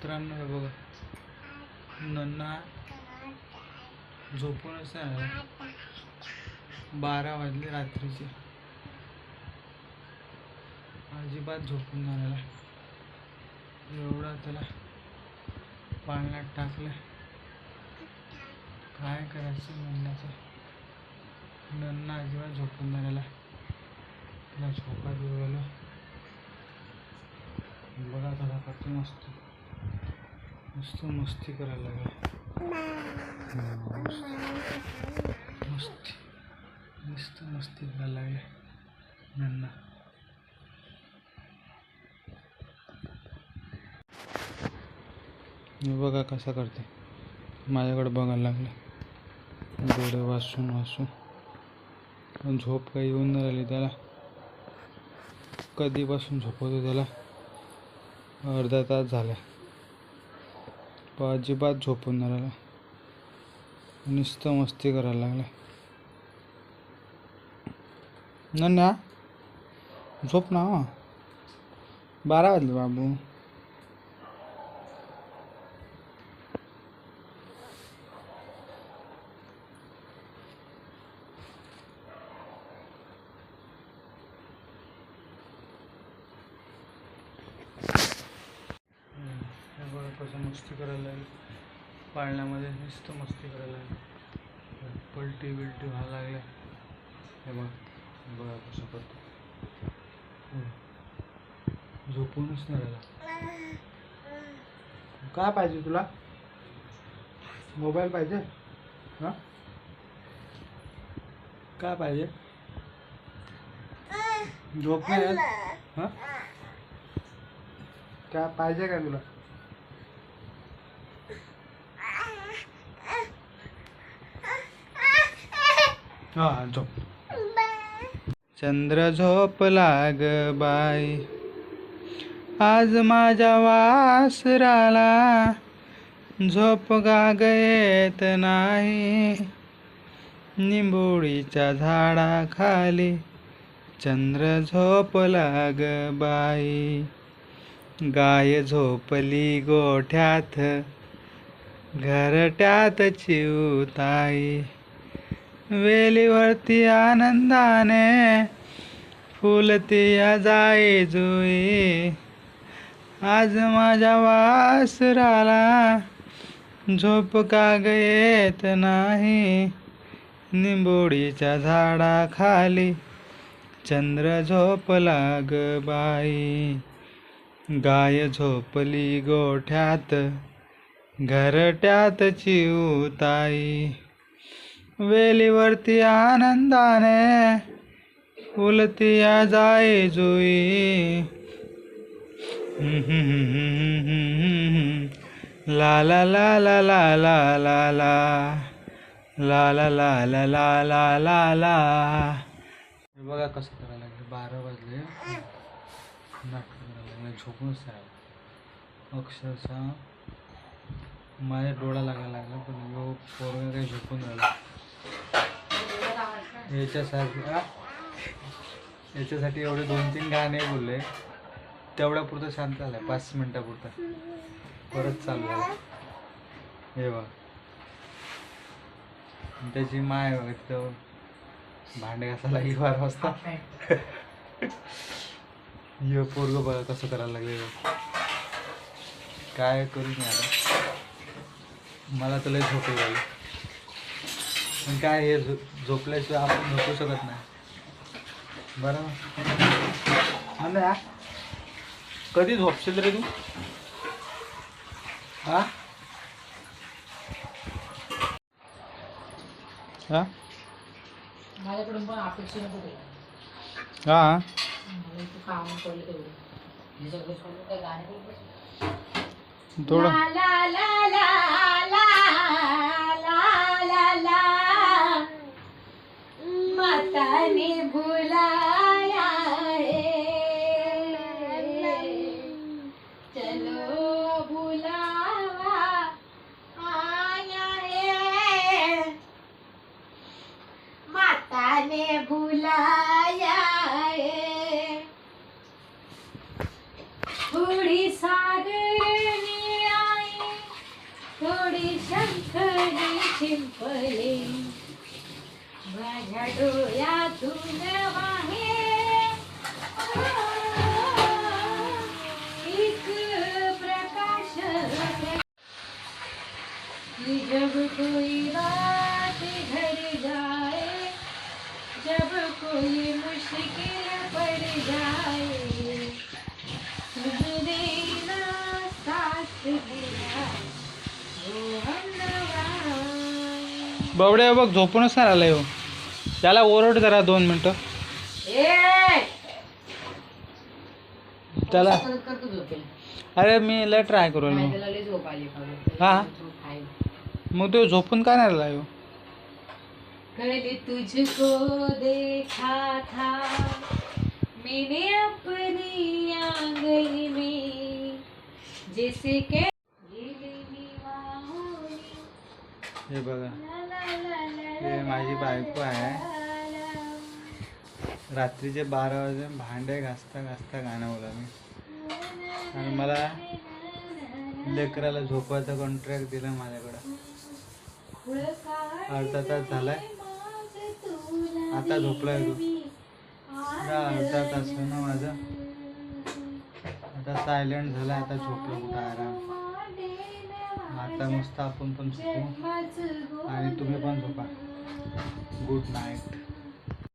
मित्रांनो हे बघा, नन्ना झोपूनच नाही आला. 12 वाजले रात्रीचे, अजिबात झोपून नाही आला. एवढा त्याला पाळण्यात टाकलं. काय करायचं नन्नाचं. नन्ना अजिबात झोपून नाही आला. त्याला झोका दिवलं बघा कसा करतो. मस्त मस्ती करायला लागला. मस्ती करायला लागले नन्ना. बघा कसा करते. माझ्याकडे बघायला लागले डोळे वाचून. झोप काही येऊन नाही राहिली त्याला. कधीपासून झोपवतो त्याला, अर्धा तास झाला, पण अजिबात झोपून नाही राहिला. नुसतं मस्ती करायला लागला. नन्या झोप ना. 12 वाजले बाबू. कसं मस्ती करायला लागली पाळण्यामध्ये. नुसतं मस्ती करायला लागली. पलटी व्हायला लागले. हे बघा कसं करतो. झोपूनच नाही राहिला. काय पाहिजे तुला? मोबाईल पाहिजे? हां काय पाहिजे? झोप नाही येत? हां काय पाहिजे काय तुला? हा झोप. चंद्र झोपला ग बाई, आज माझ्या वासराला. झोप गाग येत नाही, निंबोळीच्या झाडाखाली. चंद्र झोपला ग बाई, गाय झोपली गोठ्यात, घरट्यात चिवताई. वेलीवरती आनंदाने फुलती जाई जुई. आज माझ्या वासराला झोप काग येत नाही, निंबोडीच्या झाडाखाली. चंद्र झोपला ग बाई, गाय झोपली गोठ्यात, घरट्यात चिवताई. वेलीवरती आनंदाने फुलती जाई जुई. ला ला ला ला ला ला ला ला ला ला ला ला ला ला ला ला. बघा कसं करायला लागलं. 12 वाजले, नाटक करायला लागलं. झोपूनच राहिला. अक्षरशः माझ्या डोळा लागायला लागला, पण यो पोरगा काही झोपून राहिला. याच्यासाठी एवढे 2-3 गाणे बोलले, तेवढ्या पुरतं शांत झालं. 5 मिनिटापुरतं परत चालू झालं. हे बघ, त्याची माय बघ तिथं भांडे घासायला 12 वाजता. हे पोरगं बघा कसं करायला लागले. काय करू मी आता. मला तर लय झोप येईल, पण काय हे झोपल्याशिवाय आपण झोपू शकत नाही. बरं ना. कधी झोपशील रे तू? हा हा माझ्याकडून पण अपेक्षा नको काही. हा काम पडलं तेवढं हे सगळं सोडून काय गाणे बोलत थोडं ला ला ला ला ला ला ला ला. माता ने बुलाया है, चलो बुलावा आया है. माता ने बुलाया है, थोड़ी सागरनी काळी शंखनी शिंपले माझ्या डोळ्यातून वाहे एक प्रकाश कि जब कोई बात घर जाए जब कोई मुश्किल पड़ जाए तुम देना साथ देना वो हम नवाए. बावड्या बघ झोपूनच नाही आलाय हो. त्याला ओरड जरा 2 मिनिटं. त्याला अरे मी लय ट्राय करू हा मग तो झोपून काय नाही राहिला हो. कल तुझको देखा था मैंने अपनी आंगन में जैसे के हे बघा हे माझी बायको आहे. रात्रीचे 12 वाजले भांडे घासता घासता गाणं बोला मी. आणि मला लेकराला झोपायचा कॉन्ट्रॅक्ट दिला माझ्याकडं. अर्धा तास झालाय आता झोपलाय तू. अर्धा तास ना माझा आता सायलेंट झाला. आता झोपलं कुठं आराम. आता मस्त आपण पण झोपू आणि तुम्ही पण झोपा. Good night.